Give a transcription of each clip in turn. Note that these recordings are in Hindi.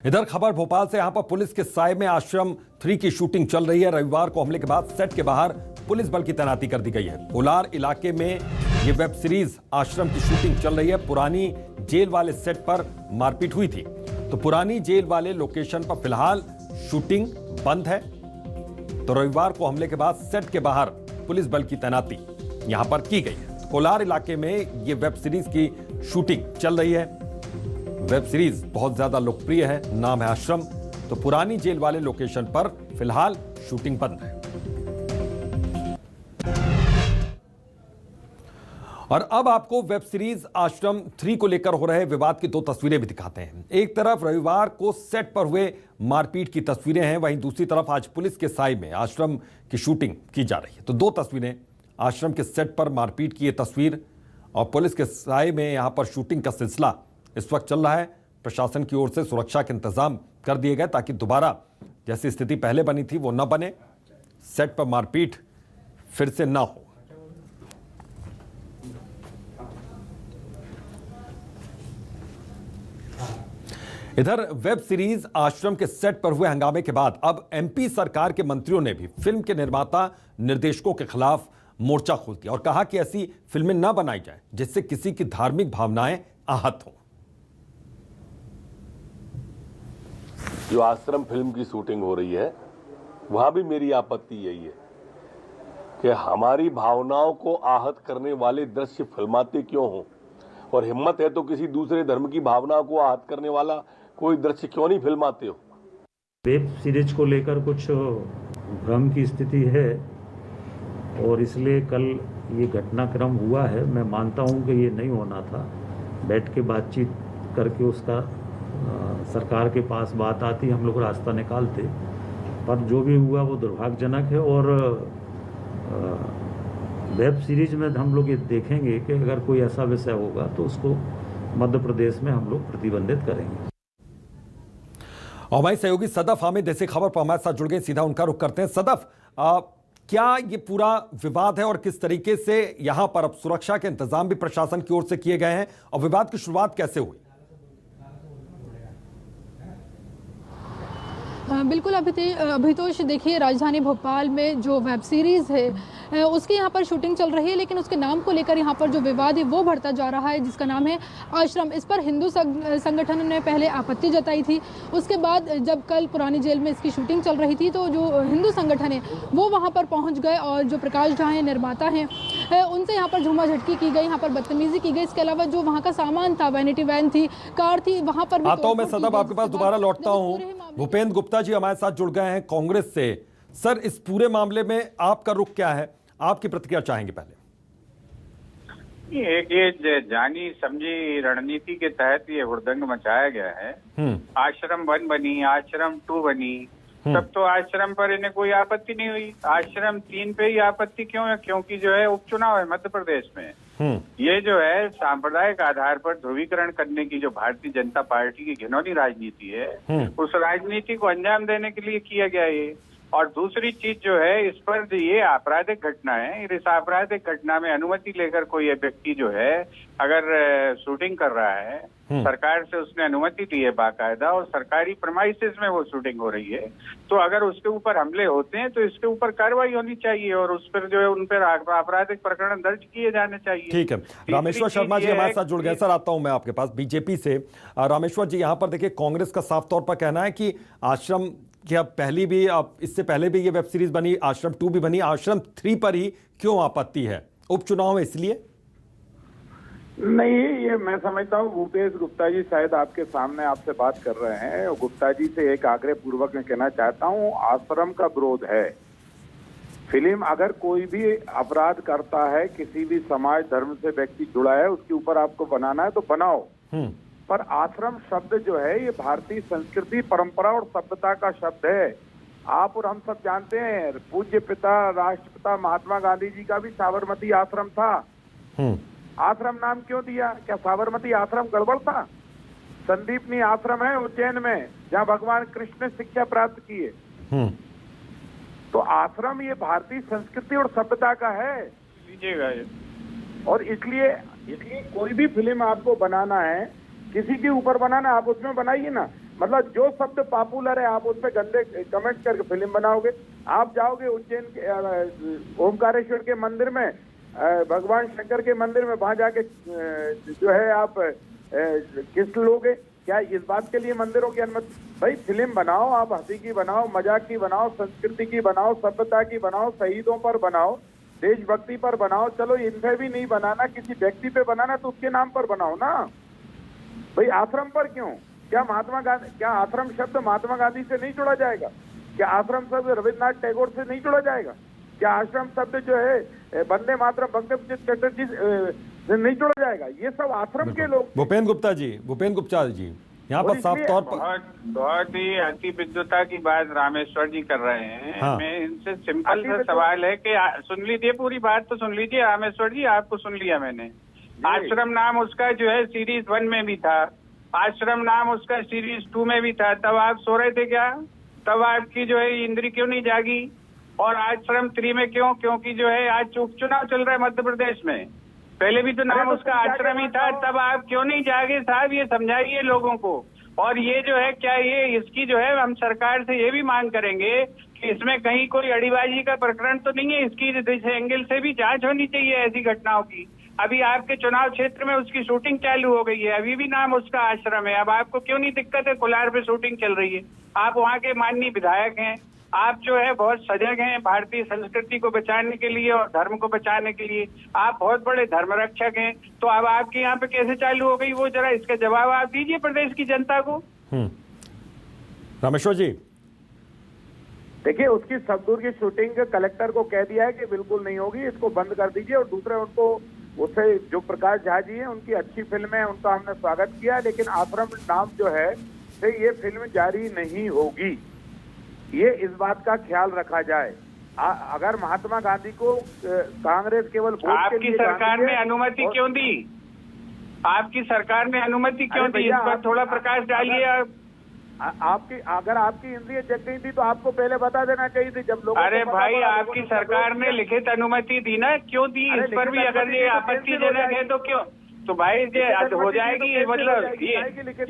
इधर खबर भोपाल से, यहां पर पुलिस के साए में आश्रम 3 की शूटिंग चल रही है। रविवार को हमले के बाद सेट के बाहर पुलिस बल की तैनाती कर दी गई है। कोलार इलाके में ये वेब सीरीज आश्रम की शूटिंग चल रही है। पुरानी जेल वाले सेट पर मारपीट हुई थी, तो पुरानी जेल वाले लोकेशन पर फिलहाल शूटिंग बंद है। तो रविवार को हमले के बाद सेट के बाहर पुलिस बल की तैनाती यहां पर की गई है। कोलार इलाके में ये वेब सीरीज की शूटिंग चल रही है। वेब सीरीज बहुत ज्यादा लोकप्रिय है, नाम है आश्रम। तो पुरानी जेल वाले लोकेशन पर फिलहाल शूटिंग बंद है। और अब आपको वेब सीरीज आश्रम 3 को लेकर हो रहे विवाद की 2 तस्वीरें भी दिखाते हैं। एक तरफ रविवार को सेट पर हुए मारपीट की तस्वीरें हैं, वहीं दूसरी तरफ आज पुलिस के साए में आश्रम की शूटिंग की जा रही है। तो 2 तस्वीरें, आश्रम के सेट पर मारपीट की ये तस्वीर और पुलिस के साए में यहां पर शूटिंग का सिलसिला इस वक्त चल रहा है। प्रशासन की ओर से सुरक्षा के इंतजाम कर दिए गए ताकि दोबारा जैसी स्थिति पहले बनी थी वो न बने, सेट पर मारपीट फिर से ना हो। इधर वेब सीरीज आश्रम के सेट पर हुए हंगामे के बाद अब एमपी सरकार के मंत्रियों ने भी फिल्म के निर्माता निर्देशकों के खिलाफ मोर्चा खोल दिया और कहा कि ऐसी फिल्में न बनाई जाए जिससे किसी की धार्मिक भावनाएं आहत हों। जो आश्रम फिल्म की शूटिंग हो रही है वहां भी मेरी आपत्ति यही है कि हमारी भावनाओं को आहत करने वाले दृश्य फिल्माते क्यों हों, और हिम्मत है तो किसी दूसरे धर्म की भावनाओं को आहत करने वाला कोई दृश्य क्यों नहीं फिल्माते हो। वेब सीरीज को लेकर कुछ भ्रम की स्थिति है और इसलिए कल ये घटनाक्रम हुआ है। मैं मानता हूं कि ये नहीं होना था। बैठ के बातचीत करके उसका सरकार के पास बात आती, हम लोग रास्ता निकालते, पर जो भी हुआ वो दुर्भाग्यजनक है। और वेब सीरीज में हम लोग ये देखेंगे कि अगर कोई ऐसा विषय होगा तो उसको मध्य प्रदेश में हम लोग प्रतिबंधित करेंगे। और हमारी सहयोगी सदफ हामिद ऐसी खबर पर हमारे साथ जुड़ गए, सीधा उनका रुख करते हैं। सदफ, क्या ये पूरा विवाद है और किस तरीके से यहां पर अब सुरक्षा के इंतजाम भी प्रशासन की ओर से किए गए हैं और विवाद की शुरुआत कैसे हुई? बिल्कुल अभितोष, देखिए राजधानी भोपाल में जो वेब सीरीज़ है उसकी यहाँ पर शूटिंग चल रही है, लेकिन उसके नाम को लेकर यहाँ पर जो विवाद है वो बढ़ता जा रहा है, जिसका नाम है आश्रम। इस पर हिंदू संगठन ने पहले आपत्ति जताई थी। उसके बाद जब कल पुरानी जेल में इसकी शूटिंग चल रही थी तो जो हिंदू संगठन है वो वहाँ पर पहुँच गए और जो प्रकाश झा हैं, निर्माता हैं, उनसे यहाँ पर झूमा झटकी की गई, यहाँ पर बदतमीजी की गई। इसके अलावा जो वहाँ का सामान था, वैनिटी वैन थी, कार थी, वहाँ पर भी आता हूं मैं सदफ, आपके पास दोबारा लौटता हूं। भूपेंद्र गुप्ता जी हमारे साथ जुड़ गए हैं कांग्रेस से। सर, इस पूरे मामले में आपका रुख क्या है, आपकी प्रतिक्रिया चाहेंगे? पहले ये जानी समझी रणनीति के तहत ये हुड़दंग मचाया गया है। आश्रम 1 बनी, आश्रम 2 बनी, तब तो आश्रम पर इन्हें कोई आपत्ति नहीं हुई। आश्रम 3 पे ही आपत्ति क्यों है? क्योंकि जो है उपचुनाव है मध्य प्रदेश में। ये जो है सांप्रदायिक आधार पर ध्रुवीकरण करने की जो भारतीय जनता पार्टी की घिनौनी राजनीति है, उस राजनीति को अंजाम देने के लिए किया गया ये। और दूसरी चीज जो है, इस पर ये आपराधिक घटना है, इस आपराधिक घटना में अनुमति लेकर कोई व्यक्ति जो है अगर शूटिंग कर रहा है, सरकार से उसने अनुमति दी है बाकायदा और सरकारी प्रमाइसेस में वो शूटिंग हो रही है, तो अगर उसके ऊपर हमले होते हैं तो इसके ऊपर कार्रवाई होनी चाहिए और उस पर जो है उन पर आपराधिक प्रकरण दर्ज किए जाने चाहिए। ठीक है, रामेश्वर शर्मा जी हमारे साथ जुड़ गए। सर, आता हूं मैं आपके पास बीजेपी से। रामेश्वर जी, यहां पर देखिए कांग्रेस का साफ तौर पर कहना है कि आश्रम क्या पहली भी, इससे पहले भी ये वेब सीरीज बनी, आश्रम 2 भी बनी, आश्रम 3 पर ही क्यों आपत्ति है? उपचुनाव है इसलिए? नहीं, ये मैं समझता हूँ भूपेंद्र गुप्ता जी शायद आपके सामने आपसे बात कर रहे हैं। गुप्ता जी से एक आग्रह पूर्वक मैं कहना चाहता हूँ, आश्रम का विरोध है। फिल्म अगर कोई भी अपराध करता है, किसी भी समाज धर्म से व्यक्ति जुड़ा है, उसके ऊपर आपको बनाना है तो बनाओ, पर आश्रम शब्द जो है ये भारतीय संस्कृति, परंपरा और सभ्यता का शब्द है। आप और हम सब जानते हैं, पूज्य पिता राष्ट्रपिता महात्मा गांधी जी का भी साबरमती आश्रम था। आश्रम नाम क्यों दिया? क्या साबरमती आश्रम गड़बड़ था? संदीपनी आश्रम है उज्जैन में, जहाँ भगवान कृष्ण ने शिक्षा प्राप्त की है। तो आश्रम ये भारतीय संस्कृति और सभ्यता का है, लीजिएगा। और इसलिए कोई भी फिल्म आपको बनाना है, किसी के ऊपर बनाना, आप उसमें बनाइए ना। मतलब जो शब्द पॉपुलर है आप उस पर गंदे कमेंट करके फिल्म बनाओगे। आप जाओगे उज्जैन के ओमकारेश्वर के मंदिर में, भगवान शंकर के मंदिर में, वहां जाके जो है आप किस लोगे? क्या इस बात के लिए मंदिरों की अनुमति? भाई फिल्म बनाओ, आप हंसी की बनाओ, मजाक की बनाओ, संस्कृति की बनाओ, सभ्यता की बनाओ, शहीदों पर बनाओ, देशभक्ति पर बनाओ। चलो इन पे भी नहीं बनाना, किसी व्यक्ति पे बनाना तो उसके नाम पर बनाओ ना भाई। आश्रम पर क्यों? क्या महात्मा गांधी, क्या आश्रम शब्द महात्मा गांधी से नहीं जुड़ा जाएगा? क्या आश्रम शब्द रविन्द्रनाथ टैगोर से नहीं जुड़ा जाएगा? क्या आश्रम शब्द जो है वंदे मातरम बंकिम चटर्जी से नहीं जुड़ा जाएगा? ये सब आश्रम के लोग। भूपेंद्र गुप्ता जी यहाँ पर साफ तौर पर बहुत ही अति विद्वता की बात रामेश्वर जी कर रहे हैं। हाँ। मैं इनसे सिंपल सा सवाल है कि सुन लीजिए, पूरी बात तो सुन लीजिए रामेश्वर जी, आपको सुन लिया मैंने। आश्रम नाम उसका जो है सीरीज 1 में भी था, आश्रम नाम उसका सीरीज 2 में भी था। तब आप सो रहे थे क्या? तब आपकी जो है इंद्री क्यों नहीं जागी? और आश्रम 3 में क्यों? क्योंकि जो है आज उपचुनाव चल रहा है मध्य प्रदेश में, पहले भी तो नाम उसका आश्रम ही था। तब आप क्यों नहीं जागे साहब? ये समझाइए लोगों को। और ये जो है क्या ये इसकी जो है हम सरकार से ये भी मांग करेंगे कि इसमें कहीं कोई अड़ीबाजी का प्रकरण तो नहीं है, इसकी इस एंगल से भी जांच होनी चाहिए ऐसी घटनाओं की। अभी आपके चुनाव क्षेत्र में उसकी शूटिंग चालू हो गई है, अभी भी नाम उसका आश्रम है। अब आपको क्यों नहीं दिक्कत है? कोलार पे शूटिंग चल रही है, आप वहाँ के माननीय विधायक हैं, आप जो है बहुत सजग हैं भारतीय संस्कृति को बचाने के लिए और धर्म को बचाने के लिए, आप बहुत बड़े धर्म रक्षक हैं। तो अब आपके यहाँ पे कैसे चालू हो गई वो जरा इसका जवाब आप दीजिए प्रदेश की जनता को। रामेश्वर जी देखिए, उसकी सब्दूर की शूटिंग कलेक्टर को कह दिया है कि बिल्कुल नहीं होगी, इसको बंद कर दीजिए। और दूसरे उनको उससे जो प्रकाश झा जी हैं उनकी अच्छी फिल्म है, उनका हमने स्वागत किया, लेकिन आश्रम नाम जो है से ये फिल्म जारी नहीं होगी, ये इस बात का ख्याल रखा जाए। अगर महात्मा गांधी को कांग्रेस केवल वोट के लिए आपकी सरकार ने अनुमति क्यों दी? आपकी सरकार ने अनुमति क्यों दी? इस पर थोड़ा प्रकाश डालिए आप। आपकी अगर आपकी इंद्रिय जग गई थी तो आपको पहले बता देना चाहिए थी जब लोग। अरे भाई, आपकी सरकार ने लिखित अनुमति दी ना, क्यों दी? इस पर भी अगर ये आपत्तिजनक है तो क्यों? तो भाई ये हो जाएगी, मतलब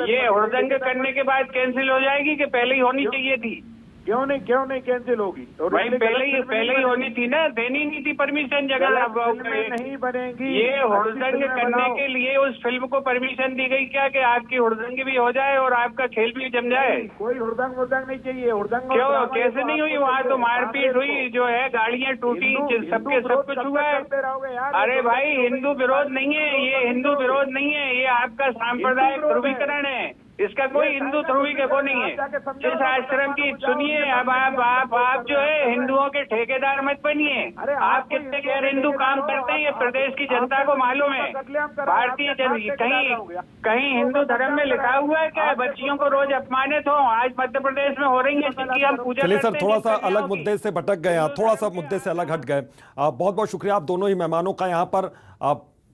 ये हुड़दंग करने के बाद कैंसिल हो जाएगी कि पहले ही होनी चाहिए थी? क्यों नहीं कैंसिल होगी? भाई पहले ही होनी थी ना, देनी नहीं थी परमिशन जगह नहीं बनेगी। ये हुड़दंग करने के लिए उस फिल्म को परमिशन दी गई क्या कि आपकी हुड़दंग भी हो जाए और आपका खेल भी जम जाए? कोई हुड़दंग नहीं चाहिए। हुड़दंग क्यों, कैसे नहीं हुई? वहाँ तो मारपीट हुई, जो है गाड़ियाँ टूटी, सबके सब कुछ हुआ है। अरे भाई, हिंदू विरोध नहीं है ये, हिंदू विरोध नहीं है ये, आपका सांप्रदायिक ध्रुवीकरण है। इसका कोई हिंदू ध्रुवी को नहीं है। जिस आश्रम की सुनिए, अब आप जो है हिंदुओं के ठेकेदार मत बनिए। आप कितने गैर हिंदू काम करते हैं ये प्रदेश की जनता को मालूम है। भारतीय कहीं हिंदू धर्म में लिखा हुआ है क्या बच्चियों को रोज अपमानित हो? आज मध्य प्रदेश में हो रही है, जिनकी हम पूजा चलिए करते सर, हैं। थोड़ा सा अलग मुद्दे से भटक गए, थोड़ा सा मुद्दे से अलग हट गए। बहुत बहुत शुक्रिया आप दोनों ही मेहमानों का। यहाँ पर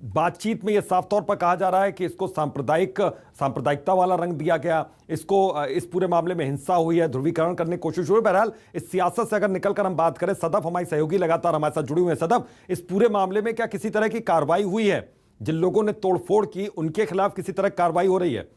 बातचीत में ये साफ तौर पर कहा जा रहा है कि इसको सांप्रदायिकता वाला रंग दिया गया, इसको इस पूरे मामले में हिंसा हुई है, ध्रुवीकरण करने की कोशिश हुई। बहरहाल इस सियासत से अगर निकलकर हम बात करें, सदफ हमारी सहयोगी लगातार हमारे साथ जुड़ी हुई है। सदफ, इस पूरे मामले में क्या किसी तरह की कार्रवाई हुई है? जिन लोगों ने तोड़फोड़ की उनके खिलाफ किसी तरह कार्रवाई हो रही है?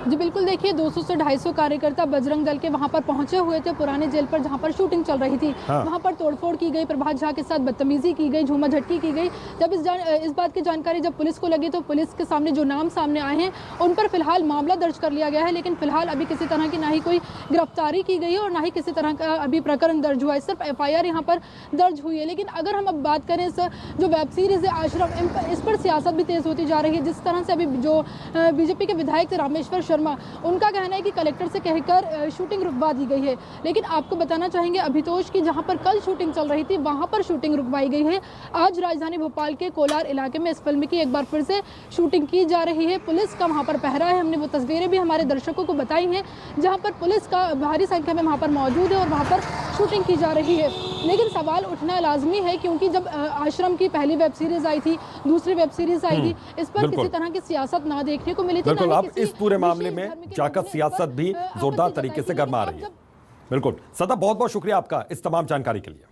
जी बिल्कुल, देखिए 200 से 250 कार्यकर्ता बजरंग दल के वहां पर पहुंचे हुए थे पुराने जेल पर, जहां पर शूटिंग चल रही थी। हाँ। वहां पर तोड़फोड़ की गई, प्रभात झा के साथ बदतमीजी की गई, झूमा झटकी की गई। जब इस बात की जानकारी जब पुलिस को लगी तो पुलिस के सामने जो नाम सामने आए हैं उन पर फिलहाल मामला दर्ज कर लिया गया है, लेकिन फिलहाल अभी किसी तरह की ना ही कोई गिरफ्तारी की गई है और ना ही किसी तरह का अभी प्रकरण दर्ज हुआ है। सिर्फ FIR यहाँ पर दर्ज हुई है। लेकिन अगर हम अब बात करें जो वेब सीरीज है आश्रम, इस पर सियासत भी तेज होती जा रही है। जिस तरह से अभी जो BJP के विधायक थे रामेश्वर शर्मा, उनका कहना है कि कलेक्टर से कहकर शूटिंग रुकवा दी गई है। लेकिन आपको बताना चाहेंगे अभितोष की जहां पर कल शूटिंग चल रही थी वहां पर शूटिंग रुकवाई गई है। आज राजधानी भोपाल के कोलार इलाके में इस फिल्म की एक बार फिर से शूटिंग की जा रही है। पुलिस का वहां पर पहरा है। हमने वो तस्वीरें भी हमारे दर्शकों को बताई हैं जहां पर पुलिस का भारी संख्या में वहां पर मौजूद है और वहां पर शूटिंग की जा रही है। लेकिन सवाल उठना लाजमी है, क्योंकि जब आश्रम की पहली वेब सीरीज आई थी, दूसरी वेब सीरीज आई थी, इस पर किसी तरह की सियासत ना देखने को मिली थी। बिल्कुल, अब इस पूरे मामले में जाकर सियासत भी जोरदार तरीके से गरमा रही है। बिल्कुल सदा, बहुत बहुत शुक्रिया आपका इस तमाम जानकारी के लिए।